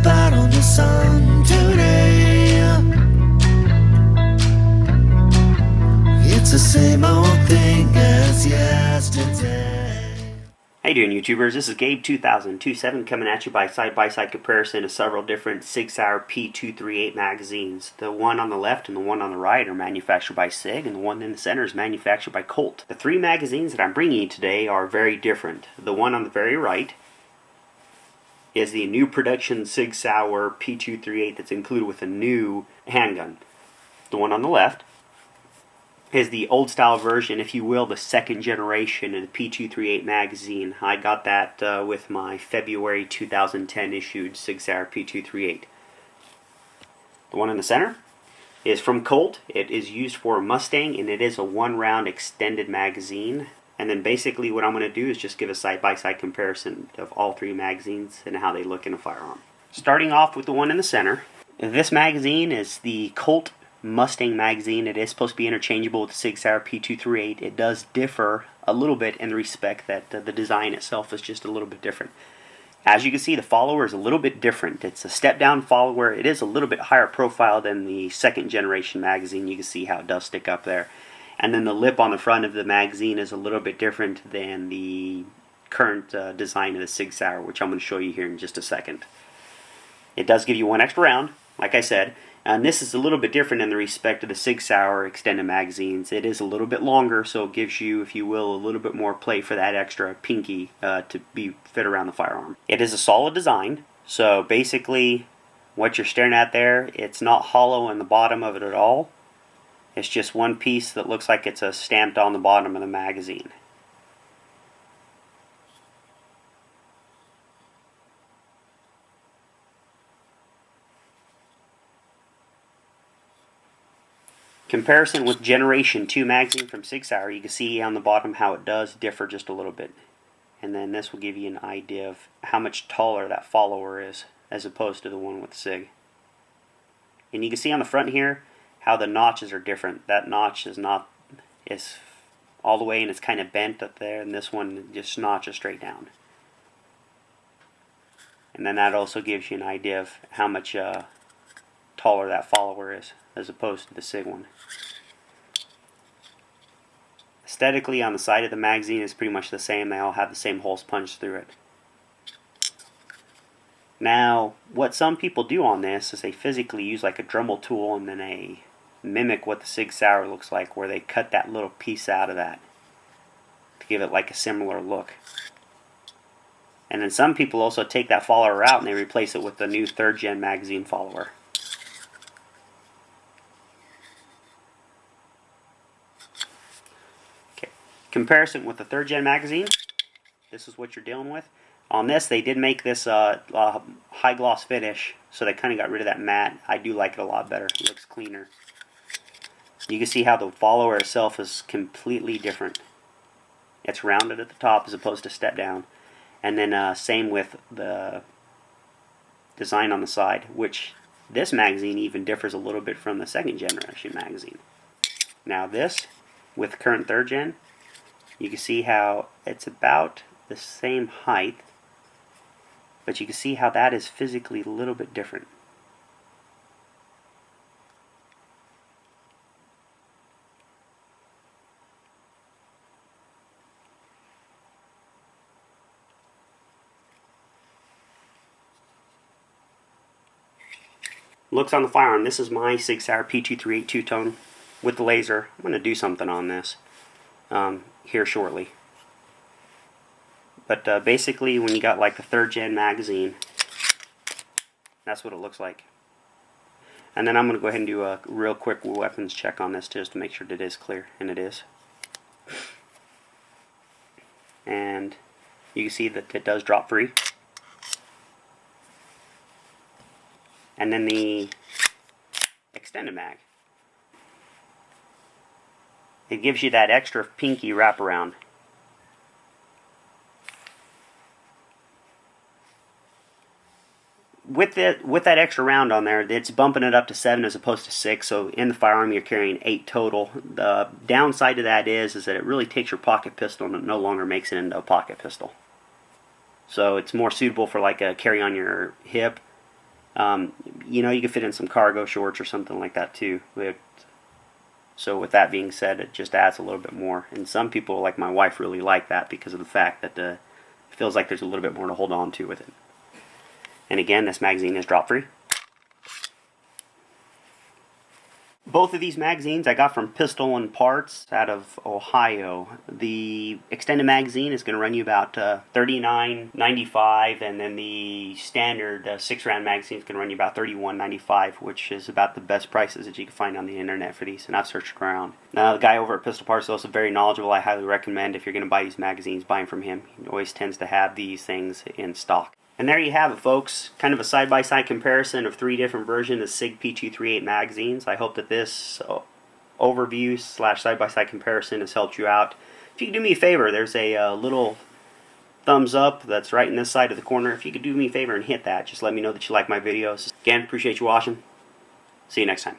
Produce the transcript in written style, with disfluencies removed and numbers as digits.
spot on the sun today. It's the same old thing as yesterday. How you doing, YouTubers? This is Gabe 2027 coming at you by side-by-side comparison of several different Sauer P238 magazines. The one on the left and the one on the right are manufactured by SIG, and the one in the center is manufactured by Colt. The three magazines that I'm bringing you today are very different. The one on the very right is the new production Sauer P238 that's included with a new handgun. The one on the left is the old style version, if you will, the second generation of the P238 magazine. I got that with my February 2010 issued Sauer P238. The one in the center is from Colt. It is used for a Mustang, and it is a one-round extended magazine. And then basically what I'm going to do is just give a side-by-side comparison of all three magazines and how they look in a firearm. Starting off with the one in the center, this magazine is the Colt Mustang magazine. It is supposed to be interchangeable with the Sauer P238. It does differ a little bit in the respect that the design itself is just a little bit different. As you can see, the follower is a little bit different. It's a step-down follower. It is a little bit higher profile than the second generation magazine. You can see how it does stick up there. And then the lip on the front of the magazine is a little bit different than the current design of the Sauer, which I'm going to show you here in just a second. It does give you one extra round, like I said. And this is a little bit different in the respect of the Sauer extended magazines. It is a little bit longer, so it gives you, if you will, a little bit more play for that extra pinky to be fit around the firearm. It is a solid design, so basically what you're staring at there, it's not hollow in the bottom of it at all. It's just one piece that looks like it's stamped on the bottom of the magazine. Comparison with Generation 2 magazine from Sauer, you can see on the bottom how it does differ just a little bit. And then this will give you an idea of how much taller that follower is as opposed to the one with SIG. And you can see on the front here how the notches are different. That notch is all the way and it's kind of bent up there, and this one just notches straight down. And then that also gives you an idea of how much taller that follower is as opposed to the SIG one. Aesthetically, on the side of the magazine is pretty much the same. They all have the same holes punched through it. Now, what some people do on this is they physically use like a Dremel tool and then they mimic what the Sauer looks like, where they cut that little piece out of that to give it like a similar look. And then some people also take that follower out and they replace it with the new 3rd gen magazine follower. Comparison with the 3rd gen magazine, this is what you're dealing with. On this, they did make this high gloss finish, so they kind of got rid of that matte. I do like it a lot better. It looks cleaner. You can see how the follower itself is completely different. It's rounded at the top as opposed to step down. And then same with the design on the side, which this magazine even differs a little bit from the 2nd generation magazine. Now this, with current 3rd gen, you can see how it's about the same height, but you can see how that is physically a little bit different. Looks on the firearm. This is my Sauer P238 two-tone with the laser. I'm going to do something on this here shortly. But basically, when you got like the 3rd gen magazine, that's what it looks like. And then I'm going to go ahead and do a real quick weapons check on this just to make sure that it is clear, and it is. And you can see that it does drop free. And then the extended mag, it gives you that extra pinky wraparound. With that extra round on there, it's bumping it up to 7 as opposed to 6, so in the firearm you're carrying 8 total. The downside to that is that it really takes your pocket pistol and it no longer makes it into a pocket pistol. So it's more suitable for like a carry on your hip You know, you could fit in some cargo shorts or something like that too. So with that being said, it just adds a little bit more. And some people, like my wife, really like that because of the fact that it feels like there's a little bit more to hold on to with it. And again, this magazine is drop free. Both of these magazines I got from Pistol and Parts out of Ohio. The extended magazine is going to run you about $39.95, and then the standard 6-round magazine is going to run you about $31.95, which is about the best prices that you can find on the internet for these, and I've searched around. Now, the guy over at Pistol Parts is also very knowledgeable. I highly recommend, if you're going to buy these magazines, buying from him. He always tends to have these things in stock. And there you have it, folks. Kind of a side-by-side comparison of 3 different versions of SIG P238 magazines. I hope that this overview / side-by-side comparison has helped you out. If you could do me a favor, there's a little thumbs up that's right in this side of the corner. If you could do me a favor and hit that, just let me know that you like my videos. Again, appreciate you watching. See you next time.